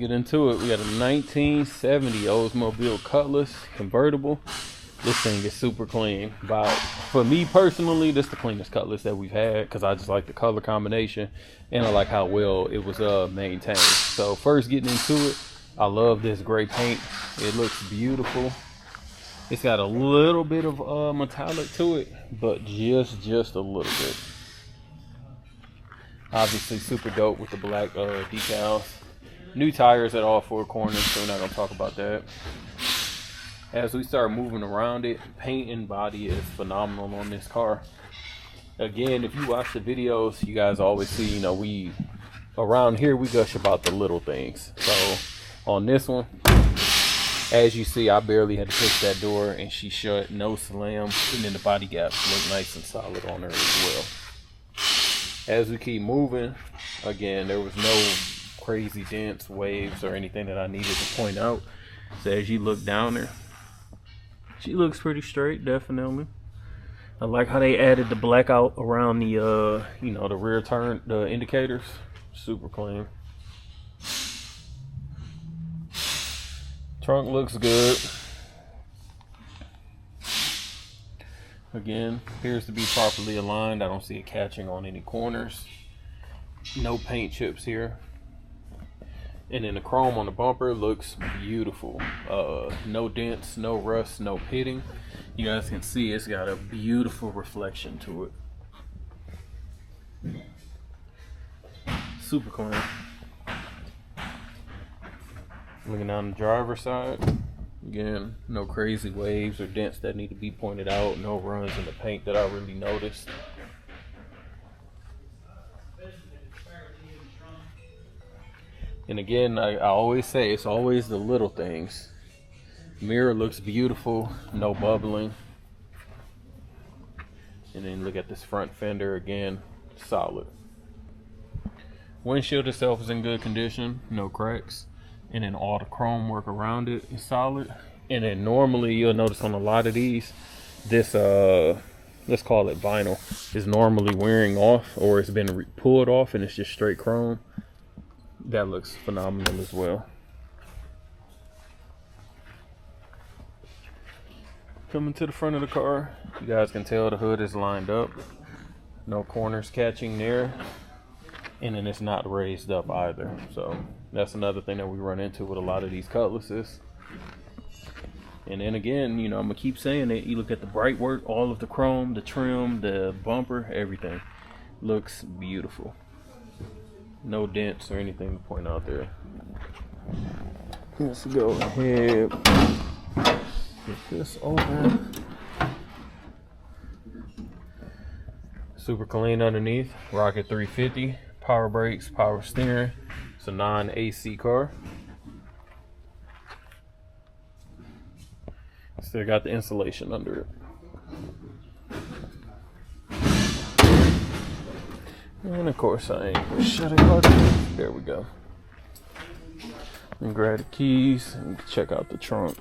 get into it. We got a 1970 Oldsmobile Cutlass convertible. This thing is super clean. For me personally, this is the cleanest Cutlass that we've had because I just like the color combination and I like how well it was maintained. So first getting into it, I love this gray paint. It looks beautiful. It's got a little bit of metallic to it, but just a little bit. Obviously super dope with the black decals. New tires at all four corners, so we're not gonna talk about that. As we start moving around it, paint and body is phenomenal on this car. Again, if you watch the videos, you guys always see, you know, we around here we gush about the little things. So on this one, as you see, I barely had to push that door and she shut, no slam, and then the body gaps look nice and solid on her as well. As we keep moving, again, there was no crazy dents, waves, or anything that I needed to point out. So as you look down there, she looks pretty straight, definitely. I like how they added the blackout around the, you know, the rear turn, the indicators. Super clean. Trunk looks good. Again, appears to be properly aligned. I don't see it catching on any corners. No paint chips here. And then the chrome on the bumper looks beautiful. No dents, no rust, no pitting. You guys can see it's got a beautiful reflection to it. Super clean. Looking down the driver's side. Again, no crazy waves or dents that need to be pointed out. No runs in the paint that I really noticed. And again, I always say it's always the little things. Mirror looks beautiful, no bubbling. And then look at this front fender again, solid. Windshield itself is in good condition, no cracks. And then all the chrome work around it is solid. And then normally you'll notice on a lot of these, this let's call it vinyl, is normally wearing off or it's been pulled off and it's just straight chrome. That looks phenomenal as well. Coming to the front of the car, you guys can tell the hood is lined up. No corners catching there. And then it's not raised up either. So that's another thing that we run into with a lot of these Cutlasses. And then again, you know, I'm gonna keep saying it. You look at the bright work, all of the chrome, the trim, the bumper, everything looks beautiful. No dents or anything to point out there. Let's go ahead, get this open. Super clean underneath. Rocket 350, power brakes, power steering. It's a non-AC car. Still got the insulation under it. And of course I ain't gonna shut it hard. There we go. And grab the keys and check out the trunk.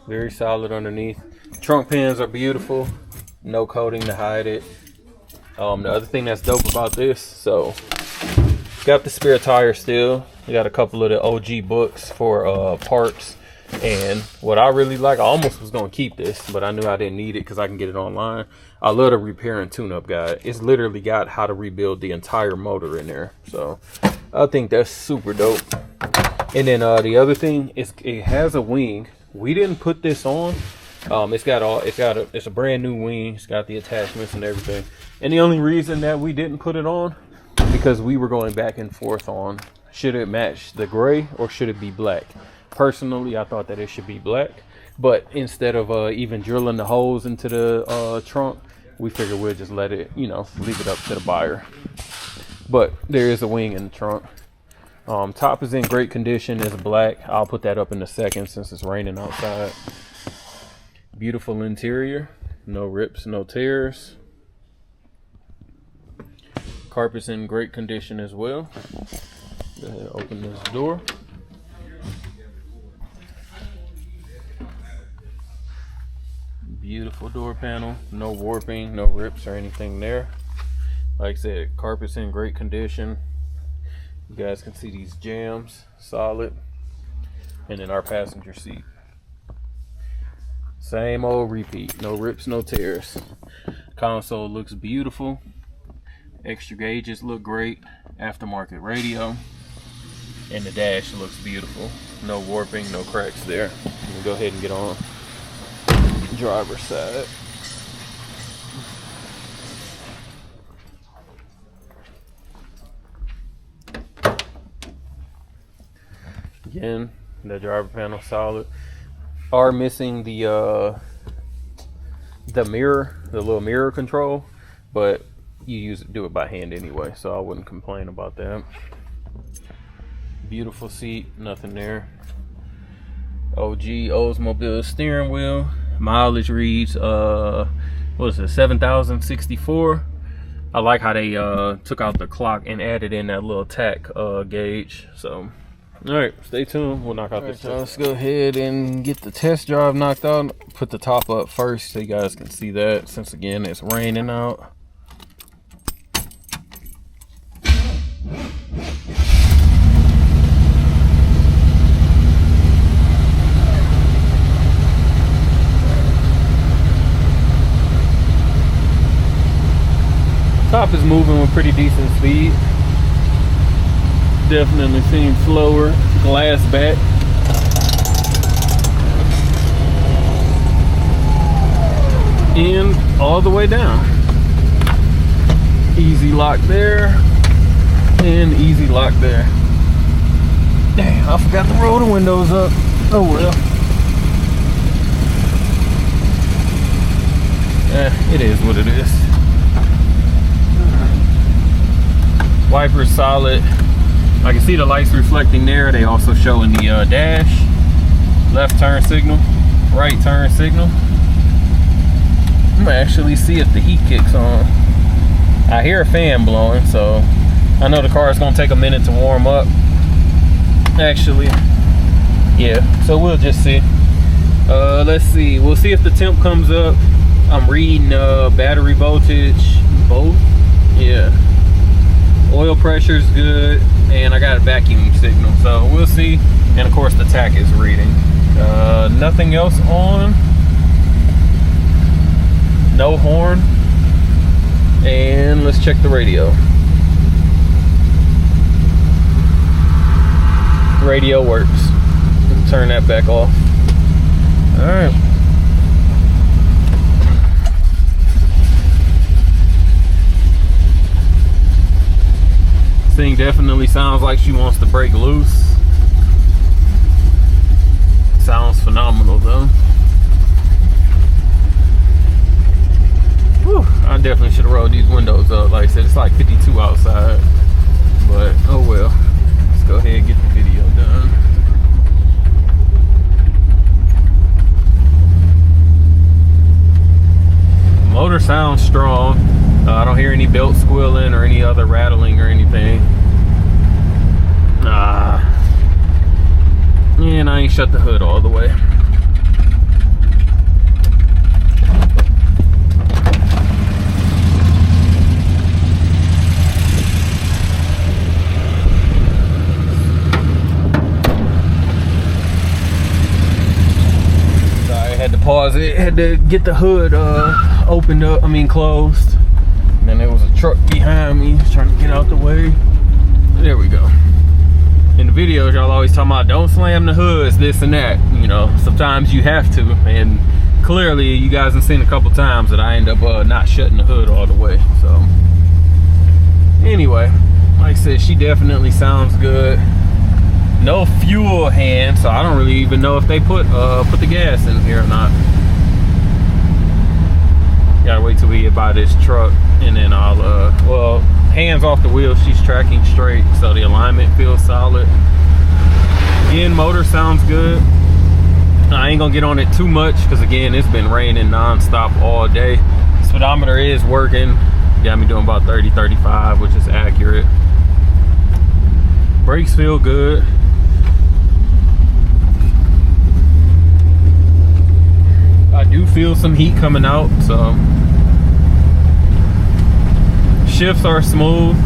Very solid underneath. Trunk pins are beautiful. No coating to hide it. The other thing that's dope about this, so got the spare tire still. We got a couple of the OG books for parts. And what I really like, I almost was gonna keep this, but I knew I didn't need it because I can get it online. I love the repair and tune-up guide. It's literally got how to rebuild the entire motor in there. So I think that's super dope. And then the other thing is it has a wing. We didn't put this on. It's a brand new wing. It's got the attachments and everything. And the only reason that we didn't put it on, because we were going back and forth on should it match the gray or should it be black. Personally, I thought that it should be black, but instead of even drilling the holes into the trunk, we figured we'll just let it, you know, leave it up to the buyer. But there is a wing in the trunk. Top is in great condition. It's black. I'll put that up in a second since it's raining outside. Beautiful interior. No rips, no tears. Carpet's in great condition as well. Go ahead and open this door. Beautiful door panel, no warping, no rips or anything there. Like I said, carpet's in great condition. You guys can see these jambs, solid. And then our passenger seat, same old repeat, no rips, no tears. Console looks beautiful. Extra gauges look great. Aftermarket radio. And the dash looks beautiful. No warping, no cracks there. We'll go ahead and get on driver's side. Again, the driver panel solid. Are missing the mirror, the little mirror control, but you do it by hand anyway, so I wouldn't complain about that. Beautiful seat, nothing there. OG Oldsmobile steering wheel. Mileage reads what is it, 7,064. I like how they took out the clock and added in that little tack gauge. So all right, stay tuned. We'll knock out this. Let's go ahead and get the test drive knocked out. Put the top up first so you guys can see that, since again it's raining out. Top is moving with pretty decent speed. Definitely seems slower. Glass back. And all the way down. Easy lock there. And easy lock there. Dang, I forgot to roll the windows up. Oh well. It is what it is. Wipers solid. I can see the lights reflecting there. They also show in the dash. Left turn signal, right turn signal. I'm gonna actually see if the heat kicks on. I hear a fan blowing, so I know the car is gonna take a minute to warm up. Actually, yeah, so we'll just see. Let's see, we'll see if the temp comes up. I'm reading battery voltage, both, yeah. Oil pressure is good, and I got a vacuum signal, so we'll see. And of course the tach is reading. Nothing else on. No horn. And let's check the radio. Radio works. Let's turn that back off. All right. Thing definitely sounds like she wants to break loose. Sounds phenomenal though. Whew, I definitely should have rolled these windows up. Like I said, it's like 52 outside, but oh well. Let's go ahead and get the video done. Motor sounds strong. I don't hear any belt squealing or any other rattling or anything. And I ain't shut the hood all the way. Sorry, I had to pause it. Had to get the hood opened up, closed. And then there was a truck behind me trying to get out the way. There we go. In the videos, y'all always talking about don't slam the hoods, this and that. You know, sometimes you have to. And clearly, you guys have seen a couple times that I end up not shutting the hood all the way. So, anyway, like I said, she definitely sounds good. No fuel hand, so I don't really even know if they put the gas in here or not. Gotta wait till we get by this truck, and then I'll well, hands off the wheel, she's tracking straight, so the alignment feels solid. Again, motor sounds good. I ain't gonna get on it too much because again, it's been raining non-stop all day. Speedometer is working. Got me doing about 30, 35, which is accurate. Brakes feel good. I do feel some heat coming out, so shifts are smooth,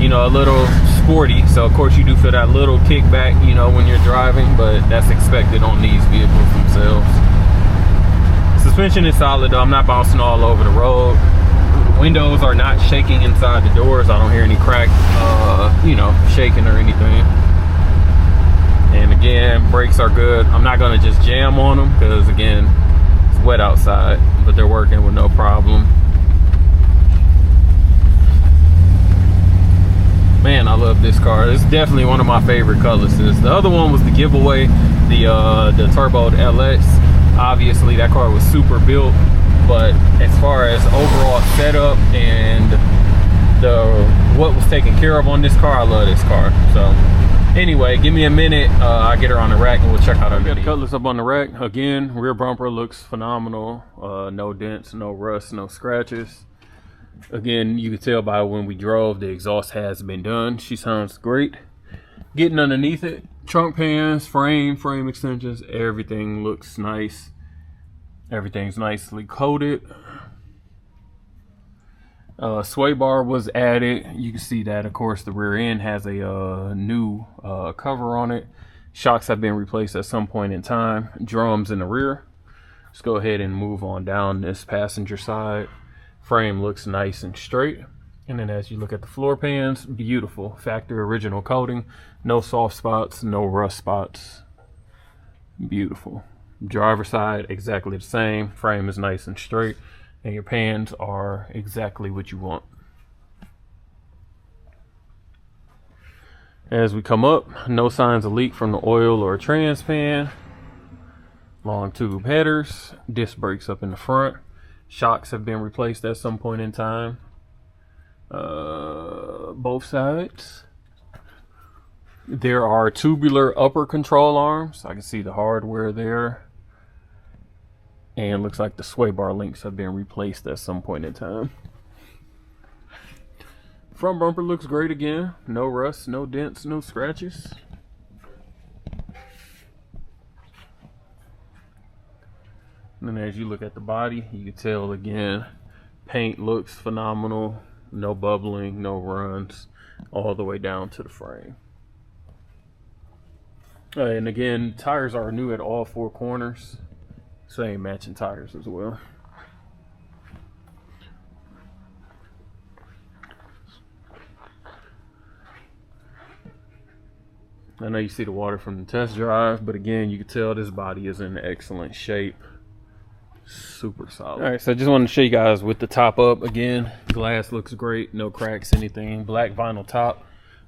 you know, a little sporty, so of course you do feel that little kickback, you know, when you're driving, but that's expected on these vehicles themselves. Suspension is solid though. I'm not bouncing all over the road. Windows are not shaking inside the doors. I don't hear any crack, you know, shaking or anything. And again, brakes are good. I'm not gonna just jam on them because again, it's wet outside, but they're working with no problem. Man, I love this car. It's definitely one of my favorite Cutlasses. The other one was the giveaway, the turbo LX. Obviously, that car was super built, but as far as overall setup and what was taken care of on this car, I love this car. So anyway, give me a minute. I'll get her on the rack and we'll check out our video. Got the Cutlass up on the rack. Again, rear bumper looks phenomenal. No dents, no rust, no scratches. Again, you can tell by when we drove, the exhaust has been done. She sounds great. Getting underneath it, trunk pans, frame extensions, everything looks nice. Everything's nicely coated. Sway bar was added. You can see that, of course, the rear end has a new cover on it. Shocks have been replaced at some point in time. Drums in the rear. Let's go ahead and move on down this passenger side. Frame looks nice and straight. And then as you look at the floor pans, beautiful. Factory original coating. No soft spots, no rust spots. Beautiful. Driver side, exactly the same. Frame is nice and straight. And your pans are exactly what you want. As we come up, no signs of leak from the oil or trans pan. Long tube headers. Disc brakes up in the front. Shocks have been replaced at some point in time. Both sides. There are tubular upper control arms. I can see the hardware there. And looks like the sway bar links have been replaced at some point in time. Front bumper looks great again. No rust, no dents, no scratches. And then as you look at the body, you can tell again, paint looks phenomenal. No bubbling, no runs, all the way down to the frame. And again, tires are new at all four corners. Same matching tires as well. I know you see the water from the test drive, but again, you can tell this body is in excellent shape. Super solid. All right, so I just wanted to show you guys with the top up again. Glass looks great, no cracks, anything. Black vinyl top,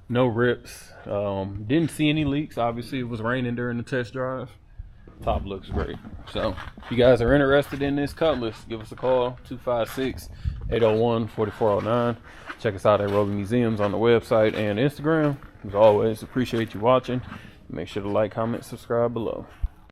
no rips. Didn't see any leaks. Obviously, it was raining during the test drive. Top looks great. So if you guys are interested in this Cutlass, give us a call, 256-801-4409. Check us out at Roving Museums on the website and Instagram. As always, appreciate you watching. Make sure to like, comment, subscribe below.